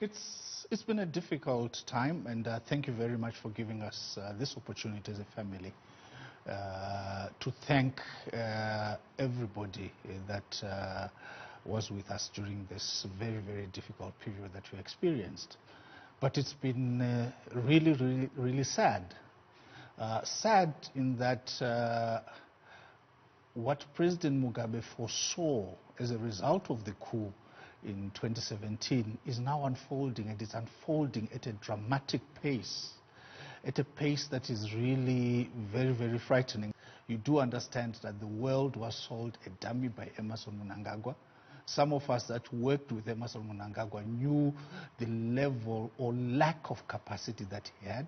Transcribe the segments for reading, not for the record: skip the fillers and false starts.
It's been a difficult time, and thank you very much for giving us this opportunity as a family to thank everybody that was with us during this very, very difficult period that we experienced. But it's been really sad. Sad in that what President Mugabe foresaw as a result of the coup in 2017 is now unfolding, and it's unfolding at a dramatic pace, at a pace that is really very, very frightening. You do understand that the world was sold a dummy by Emmerson Mnangagwa. Some of us that worked with Emmerson Mnangagwa knew the level or lack of capacity that he had.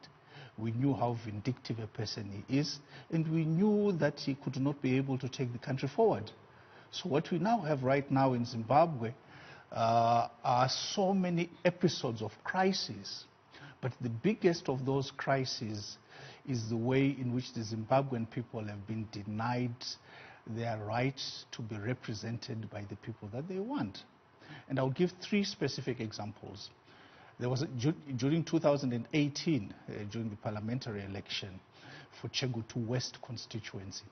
We knew how vindictive a person he is, and we knew that he could not be able to take the country forward. So what we now have right now in Zimbabwe are so many episodes of crisis, but the biggest of those crises is the way in which the Zimbabwean people have been denied their right to be represented by the people that they want. And I'll give three specific examples. There was during 2018, during the parliamentary election for Chegutu West constituency,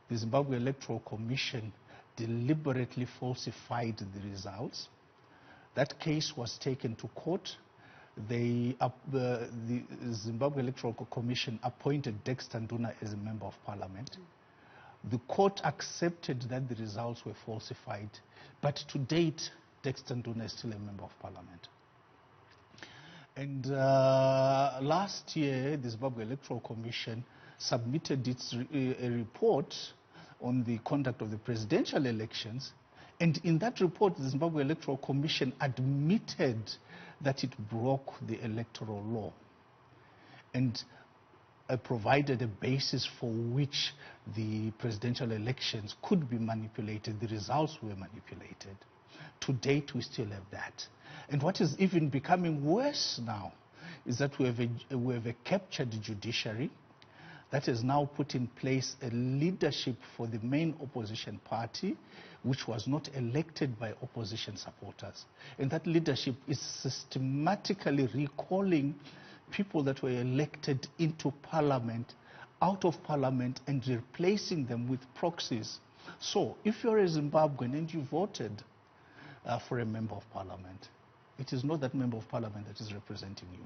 the Zimbabwe Electoral Commission deliberately falsified the results. That case was taken to court. The Zimbabwe Electoral Commission appointed Dexter Nduna as a member of parliament. The court accepted that the results were falsified, but to date, Dexter Nduna is still a member of parliament. And last year, the Zimbabwe Electoral Commission submitted its a report on the conduct of the presidential elections, and in that report, the Zimbabwe Electoral Commission admitted that it broke the electoral law and provided a basis for which the presidential elections could be manipulated, the results were manipulated. To date, we still have that. And what is even becoming worse now is that we have a captured judiciary that has now put in place a leadership for the main opposition party, which was not elected by opposition supporters. And that leadership is systematically recalling people that were elected into parliament, out of parliament, and replacing them with proxies. So if you're a Zimbabwean and you voted for a member of parliament, it is not that member of parliament that is representing you.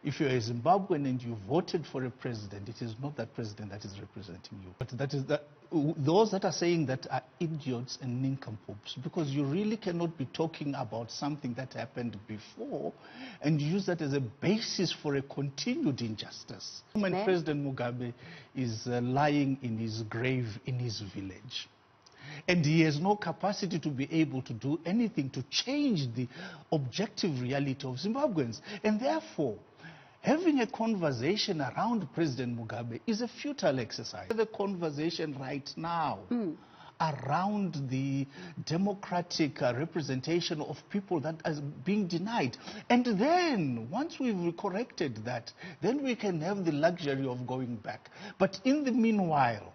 If you're a Zimbabwean and you voted for a president, it is not that president that is representing you. But that is those that are saying that are idiots and nincompoops, because you really cannot be talking about something that happened before and use that as a basis for a continued injustice. When President Mugabe is lying in his grave in his village, and he has no capacity to be able to do anything to change the objective reality of Zimbabweans. And therefore, having a conversation around President Mugabe is a futile exercise. The conversation right now around the democratic representation of people that are being denied. And then, once we've corrected that, then we can have the luxury of going back. But in the meanwhile,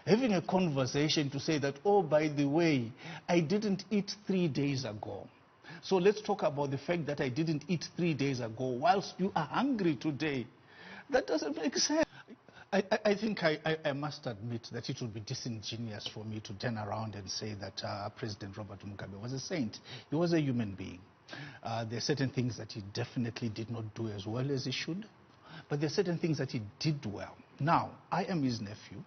having a conversation to say that, oh, by the way, I didn't eat 3 days ago. So let's talk about the fact that I didn't eat 3 days ago whilst you are hungry today. That doesn't make sense. I think I must admit that it would be disingenuous for me to turn around and say that President Robert Mugabe was a saint. He was a human being. There are certain things that he definitely did not do as well as he should, but there are certain things that he did well. Now, I am his nephew.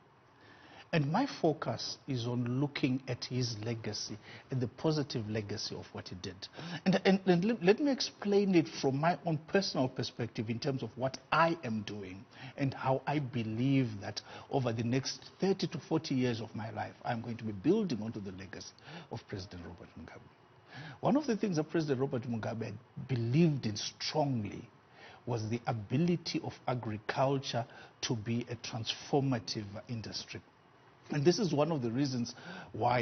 And my focus is on looking at his legacy and the positive legacy of what he did. And let me explain it from my own personal perspective in terms of what I am doing and how I believe that over the next 30 to 40 years of my life, I'm going to be building onto the legacy of President Robert Mugabe. One of the things that President Robert Mugabe believed in strongly was the ability of agriculture to be a transformative industry. And this is one of the reasons why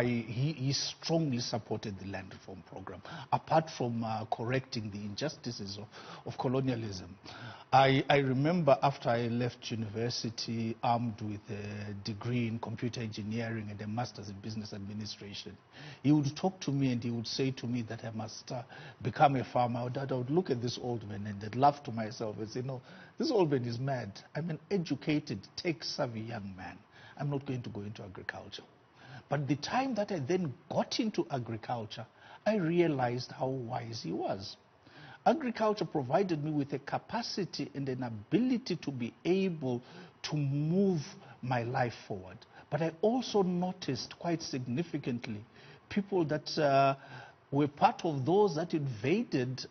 he strongly supported the land reform program, apart from correcting the injustices of colonialism. I remember after I left university, armed with a degree in computer engineering and a master's in business administration, he would talk to me and he would say to me that I must become a farmer. I would look at this old man and I'd laugh to myself and say, no, this old man is mad. I'm an educated, tech-savvy young man. I'm not going to go into agriculture. But the time that I then got into agriculture, I realized how wise he was. Agriculture provided me with a capacity and an ability to be able to move my life forward. But I also noticed quite significantly people that were part of those that invaded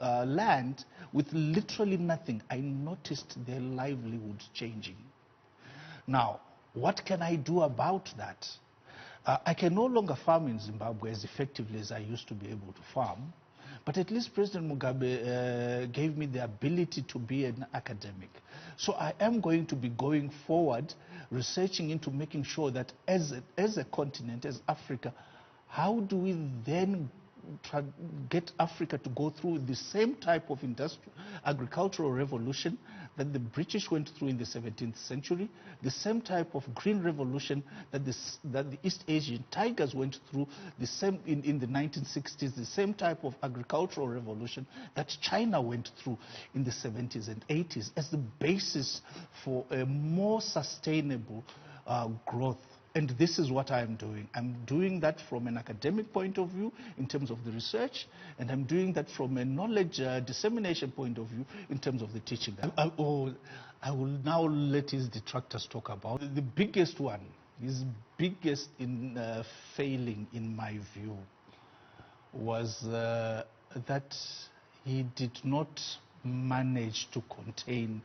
land with literally nothing. I noticed their livelihood changing. Now, what can I do about that? I can no longer farm in Zimbabwe as effectively as I used to be able to farm, but at least President Mugabe gave me the ability to be an academic. So I am going to be going forward, researching into making sure that as a continent, as Africa, how do we then get Africa to go through the same type of agricultural revolution that the British went through in the 17th century, the same type of green revolution that the East Asian tigers went through in the 1960s, the same type of agricultural revolution that China went through in the 70s and 80s as the basis for a more sustainable growth. And this is what I'm doing. I'm doing that from an academic point of view in terms of the research, and I'm doing that from a knowledge dissemination point of view in terms of the teaching. I will now let his detractors talk about the biggest one. His biggest in failing, in my view, was that he did not manage to contain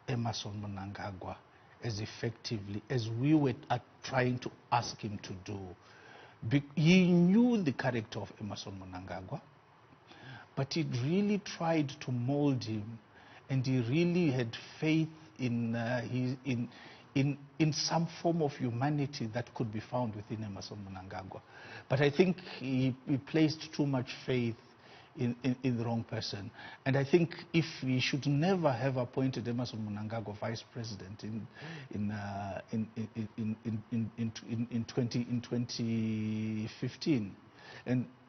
Emmerson Mnangagwa as effectively as we were trying to ask him to do. He knew the character of Emmerson Mnangagwa, but he really tried to mold him, and he really had faith in some form of humanity that could be found within Emmerson Mnangagwa. But I think he placed too much faith in the wrong person. And I think if we should never have appointed Emmerson Mnangagwa vice president in 2015,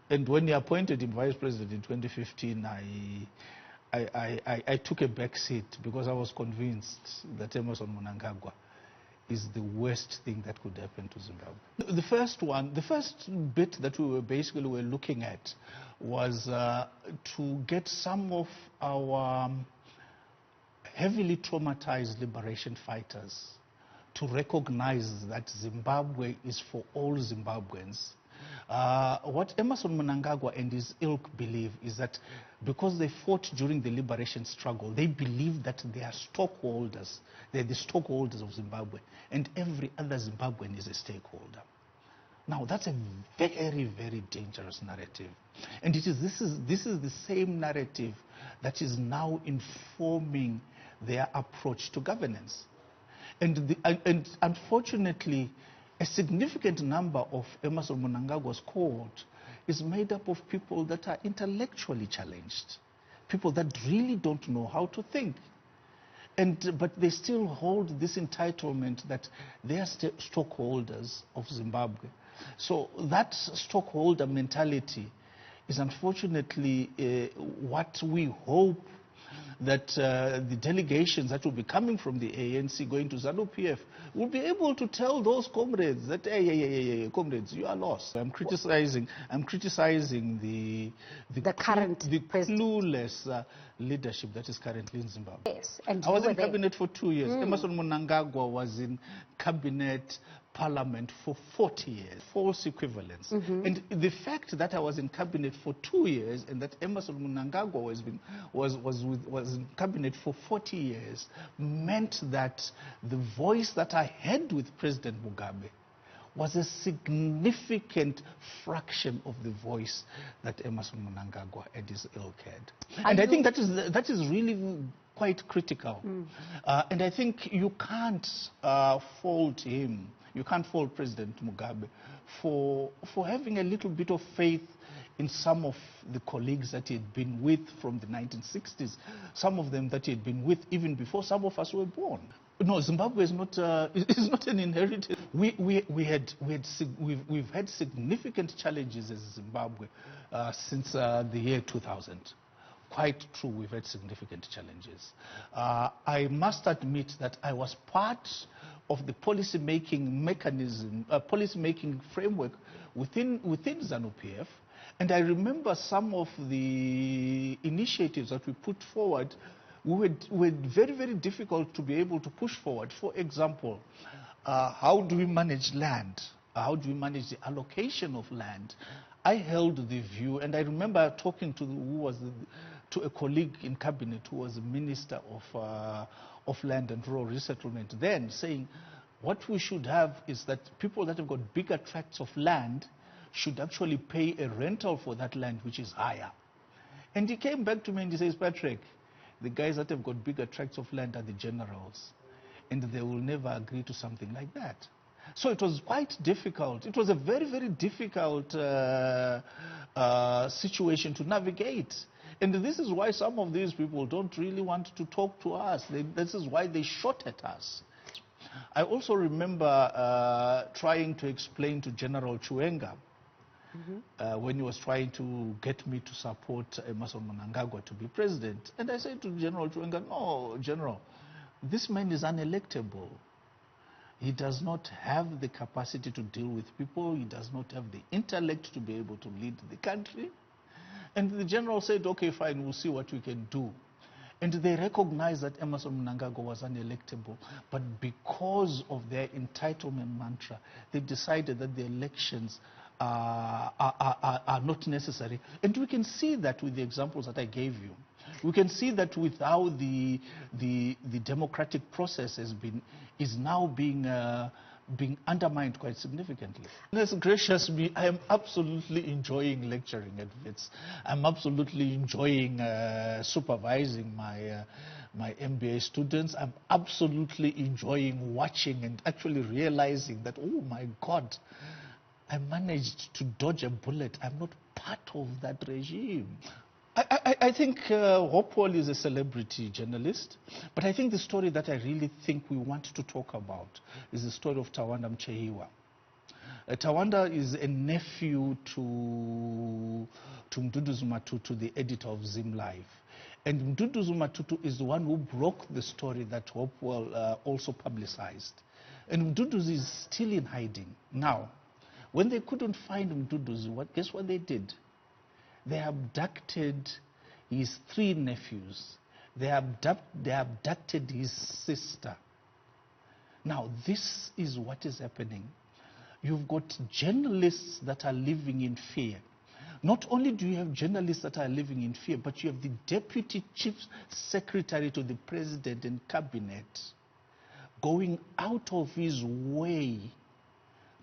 and when he appointed him vice president in 2015, I took a back seat because I was convinced that Emmerson Mnangagwa is the worst thing that could happen to Zimbabwe. The first bit that we were looking at was to get some of our heavily traumatized liberation fighters to recognize that Zimbabwe is for all Zimbabweans. What Emmerson Mnangagwa and his ilk believe is that because they fought during the liberation struggle, they believe that they are stockholders. They're the stockholders of Zimbabwe, and every other Zimbabwean is a stakeholder. Now, that's a very, very dangerous narrative. And this is the same narrative that is now informing their approach to governance. And unfortunately, a significant number of Emmerson Mnangagwa's cohort is made up of people that are intellectually challenged, people that really don't know how to think. But they still hold this entitlement that they are stockholders of Zimbabwe. So that stockholder mentality is unfortunately what we hope that the delegations that will be coming from the ANC going to ZANU-PF will be able to tell those comrades that, hey, comrades, you are lost. I'm criticizing the clueless leadership that is currently in Zimbabwe. Yes, and I was in cabinet for 2 years. Emmerson Mnangagwa was in cabinet parliament for 40 years. False equivalence. And the fact that I was in cabinet for 2 years and that Emmerson Mnangagwa was in cabinet for 40 years meant that the voice that I had with President Mugabe was a significant fraction of the voice that Emmerson Mnangagwa and his ilk had. And I think that is really quite critical. And I think you can't fault him. You can't fault President Mugabe for having a little bit of faith in some of the colleagues that he had been with from the 1960s, some of them that he had been with even before some of us were born. No, Zimbabwe is not an inheritance. We've had significant challenges as Zimbabwe since the year 2000. Quite true, we've had significant challenges. I must admit that I was part of the policy-making mechanism, policy-making framework within ZANU-PF, and I remember some of the initiatives that we put forward were very, very difficult to be able to push forward. For example, how do we manage land? How do we manage the allocation of land? I held the view, and I remember talking to a colleague in cabinet who was the Minister of Land and Rural Resettlement then, saying what we should have is that people that have got bigger tracts of land should actually pay a rental for that land which is higher. And he came back to me and he says, Patrick, the guys that have got bigger tracts of land are the generals, and they will never agree to something like that. So it was quite difficult. It was a very, very difficult situation to navigate. And this is why some of these people don't really want to talk to us. This is why they shot at us. I also remember trying to explain to General Chiwenga when he was trying to get me to support Emmerson Mnangagwa to be president. And I said to General Chiwenga, no, General, this man is unelectable. He does not have the capacity to deal with people. He does not have the intellect to be able to lead the country. And the general said, okay, fine, we'll see what we can do. And they recognized that Emmerson Mnangagwa was unelectable. But because of their entitlement mantra, they decided that the elections are not necessary. And we can see that with the examples that I gave you. We can see that with how the democratic process is now being undermined quite significantly. Goodness gracious me, I am absolutely enjoying lecturing at WITS. I'm absolutely enjoying supervising my MBA students. I'm absolutely enjoying watching and actually realizing that, oh my God, I managed to dodge a bullet. I'm not part of that regime. I think Hopewell is a celebrity journalist, but I think the story that I really think we want to talk about is the story of Tawanda Mchehiwa. Tawanda is a nephew to Mduduzi Matutu, the editor of Zim Live. And Mduduzi Matutu is the one who broke the story that Hopewell also publicized. And Mduduzi is still in hiding. Now, when they couldn't find Mduduzi, guess what they did? They abducted his 3 nephews. They abducted his sister. Now, this is what is happening. You've got journalists that are living in fear. Not only do you have journalists that are living in fear, but you have the Deputy Chief Secretary to the President and Cabinet going out of his way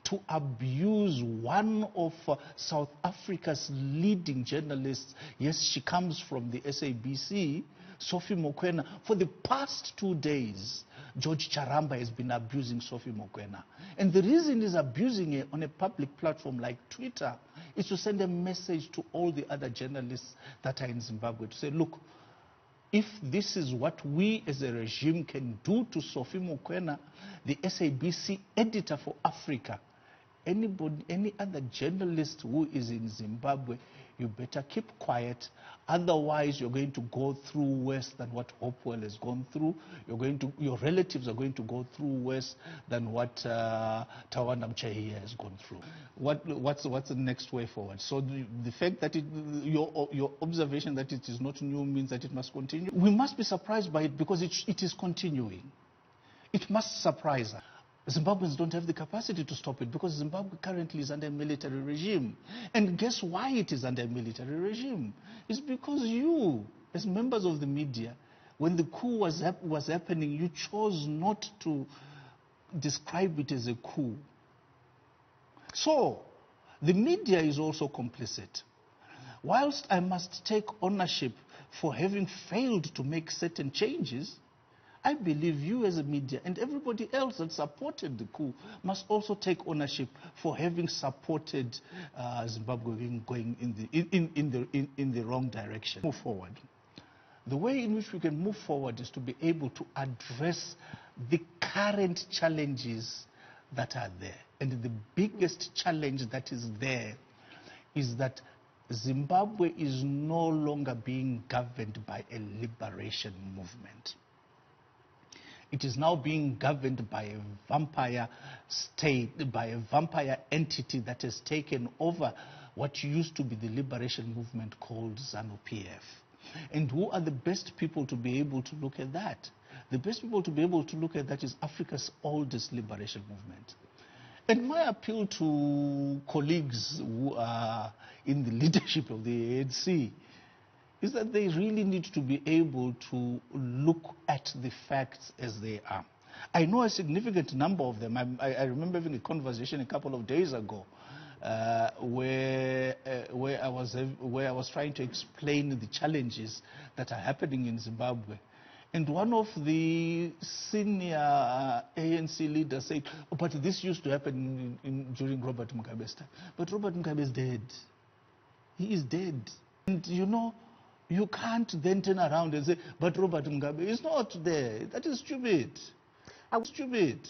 to abuse one of South Africa's leading journalists. Yes, she comes from the SABC, Sophie Mokoena. For the past 2 days, George Charamba has been abusing Sophie Mokoena. And the reason he's abusing it on a public platform like Twitter is to send a message to all the other journalists that are in Zimbabwe to say, look, if this is what we as a regime can do to Sophie Mokoena, the SABC editor for Africa, any other journalist who is in Zimbabwe, you better keep quiet. Otherwise, you're going to go through worse than what Hopewell has gone through. Your relatives are going to go through worse than what Tawanda Mchehiwa has gone through. What's the next way forward? So the fact that your observation that it is not new means that it must continue. We must be surprised by it because it is continuing. It must surprise us. Zimbabweans don't have the capacity to stop it because Zimbabwe currently is under a military regime. And guess why it is under a military regime? It's because you, as members of the media, when the coup was happening, you chose not to describe it as a coup. So, the media is also complicit. Whilst I must take ownership for having failed to make certain changes, I believe you as a media and everybody else that supported the coup must also take ownership for having supported Zimbabwe going in the wrong direction. Move forward. The way in which we can move forward is to be able to address the current challenges that are there. And the biggest challenge that is there is that Zimbabwe is no longer being governed by a liberation movement. It is now being governed by a vampire state, by a vampire entity that has taken over what used to be the liberation movement called ZANU-PF. And who are the best people to be able to look at that? The best people to be able to look at that is Africa's oldest liberation movement. And my appeal to colleagues who are in the leadership of the ANC is that they really need to be able to look at the facts as they are. I know a significant number of them. I remember having a conversation a couple of days ago where I was trying to explain the challenges that are happening in Zimbabwe. And one of the senior ANC leaders said, oh, but this used to happen during Robert Mugabe's time. But Robert Mugabe is dead. He is dead. And you know, you can't then turn around and say, but Robert Mugabe is not there. That is stupid. Stupid.